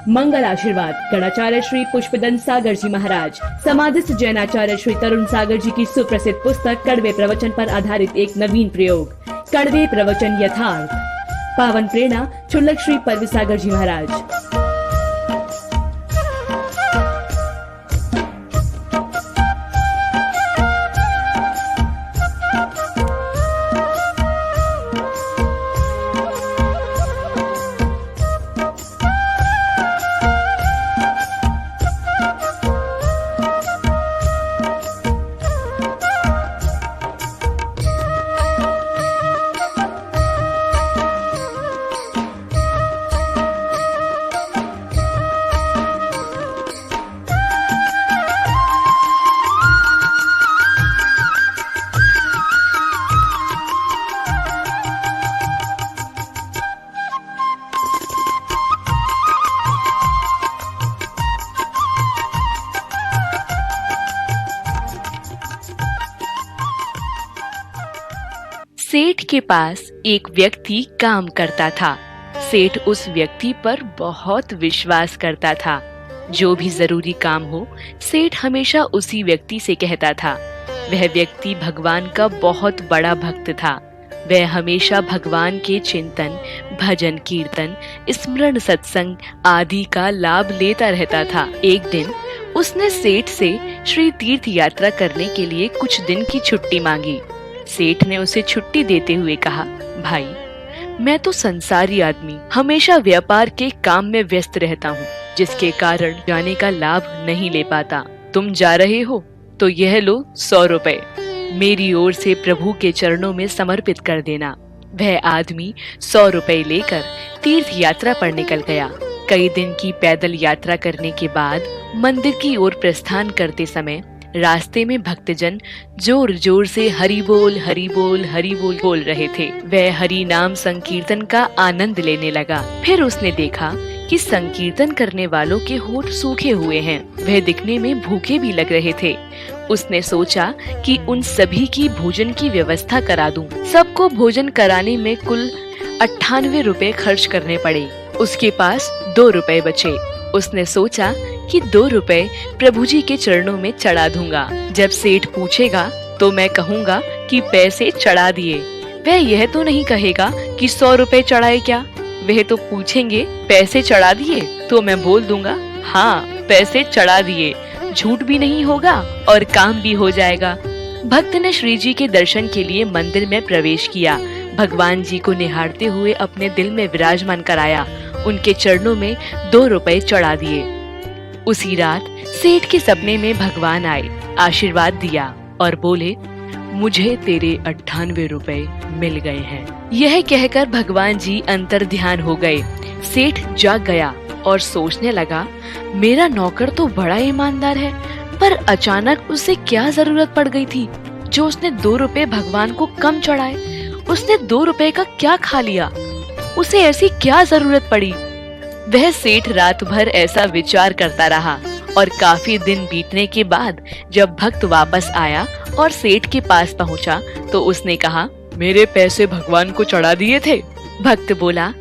मंगल आशीर्वाद गणाचार्य श्री पुष्पदंत सागर जी महाराज। समाधिस्थ जैनाचार्य श्री तरुण सागर जी की सुप्रसिद्ध पुस्तक कड़वे प्रवचन पर आधारित एक नवीन प्रयोग, कड़वे प्रवचन यथार्थ। पावन प्रेरणा चुल्लक श्री परवी सागर जी महाराज। सेठ के पास एक व्यक्ति काम करता था। सेठ उस व्यक्ति पर बहुत विश्वास करता था। जो भी जरूरी काम हो, सेठ हमेशा उसी व्यक्ति से कहता था। वह व्यक्ति भगवान का बहुत बड़ा भक्त था। वह हमेशा भगवान के चिंतन, भजन, कीर्तन, स्मरण, सत्संग आदि का लाभ लेता रहता था। एक दिन उसने सेठ से श्री तीर्थ यात्रा करने के लिए कुछ दिन की छुट्टी मांगी। सेठ ने उसे छुट्टी देते हुए कहा, भाई, मैं तो संसारी आदमी हमेशा व्यापार के काम में व्यस्त रहता हूँ, जिसके कारण जाने का लाभ नहीं ले पाता। तुम जा रहे हो तो यह लो 100 रुपए, मेरी ओर से प्रभु के चरणों में समर्पित कर देना। वह आदमी 100 रुपए लेकर तीर्थ यात्रा पर निकल गया। कई दिन की पैदल यात्रा करने के बाद मंदिर की ओर प्रस्थान करते समय रास्ते में भक्तजन जोर जोर से हरि बोल हरि बोल हरि बोल बोल रहे थे। वह हरि नाम संकीर्तन का आनंद लेने लगा। फिर उसने देखा कि संकीर्तन करने वालों के होठ सूखे हुए हैं। वह दिखने में भूखे भी लग रहे थे। उसने सोचा कि उन सभी की भोजन की व्यवस्था करा दूं। सबको भोजन कराने में कुल 98 रुपए खर्च करने पड़े। उसके पास 2 रुपए बचे। उसने सोचा कि 2 रुपए प्रभु जी के चरणों में चढ़ा दूंगा। जब सेठ पूछेगा तो मैं कहूँगा कि पैसे चढ़ा दिए। वह यह तो नहीं कहेगा कि 100 रुपए चढ़ाए क्या। वह तो पूछेंगे पैसे चढ़ा दिए, तो मैं बोल दूंगा हाँ पैसे चढ़ा दिए। झूठ भी नहीं होगा और काम भी हो जाएगा। भक्त ने श्री जी के दर्शन के लिए मंदिर में प्रवेश किया। भगवान जी को निहारते हुए अपने दिल में विराजमान कराया। उनके चरणों में 2 रुपए चढ़ा दिए। उसी रात सेठ के सपने में भगवान आए, आशीर्वाद दिया और बोले, मुझे तेरे 98 रुपए मिल गए हैं। यह कहकर भगवान जी अंतर ध्यान हो गए। सेठ जाग गया और सोचने लगा, मेरा नौकर तो बड़ा ईमानदार है, पर अचानक उसे क्या जरूरत पड़ गई थी जो उसने 2 रुपए भगवान को कम चढ़ाए। उसने 2 रुपए का क्या खा लिया? उसे ऐसी क्या जरूरत पड़ी? वह सेठ रात भर ऐसा विचार करता रहा और काफी दिन बीतने के बाद जब भक्त वापस आया और सेठ के पास पहुंचा तो उसने कहा, मेरे पैसे भगवान को चढ़ा दिए थे? भक्त बोला,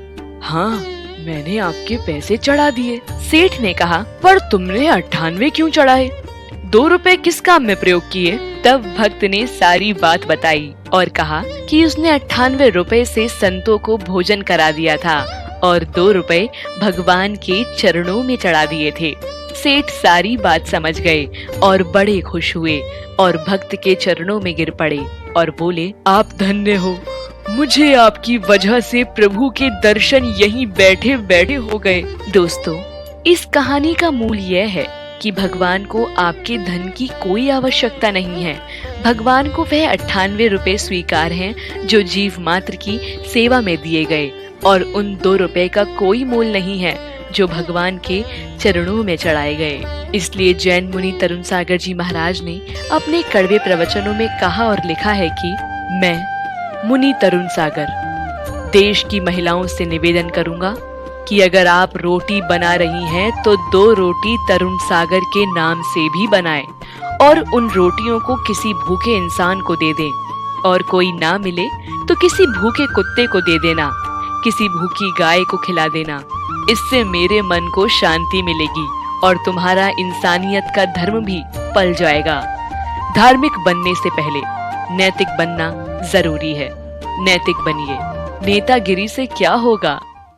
हाँ, मैंने आपके पैसे चढ़ा दिए। सेठ ने कहा, पर तुमने 98 क्यों चढ़ाए? 2 रुपए किस काम में प्रयोग किए? तब भक्त ने सारी बात बताई और कहा कि उसने 98 रुपए से संतों को भोजन करा दिया था और 2 रुपए भगवान के चरणों में चढ़ा दिए थे। सेठ सारी बात समझ गए और बड़े खुश हुए और भक्त के चरणों में गिर पड़े और बोले, आप धन्य हो, मुझे आपकी वजह से प्रभु के दर्शन यहीं बैठे बैठे हो गए। दोस्तों, इस कहानी का मूल यह है कि भगवान को आपके धन की कोई आवश्यकता नहीं है। भगवान को वह 98 रुपए स्वीकार हैं जो जीव मात्र की सेवा में दिए गए और उन 2 रुपए का कोई मोल नहीं है जो भगवान के चरणों में चढ़ाए गए। इसलिए जैन मुनि तरुण सागर जी महाराज ने अपने कड़वे प्रवचनों में कहा और लिखा है कि मैं मुनि तरुण सागर देश की महिलाओं से निवेदन करूंगा कि अगर आप रोटी बना रही हैं तो 2 रोटी तरुण सागर के नाम से भी बनाएं और उन रोटियों को किसी भूखे इंसान को दे दें, और कोई ना मिले तो किसी भूखे कुत्ते को दे देना, किसी भूखी गाय को खिला देना। इससे मेरे मन को शांति मिलेगी और तुम्हारा इंसानियत का धर्म भी पल जाएगा। धार्मिक बनने से पहले नैतिक बनना जरूरी है। नैतिक बनिए, नेतागिरी से क्या होगा।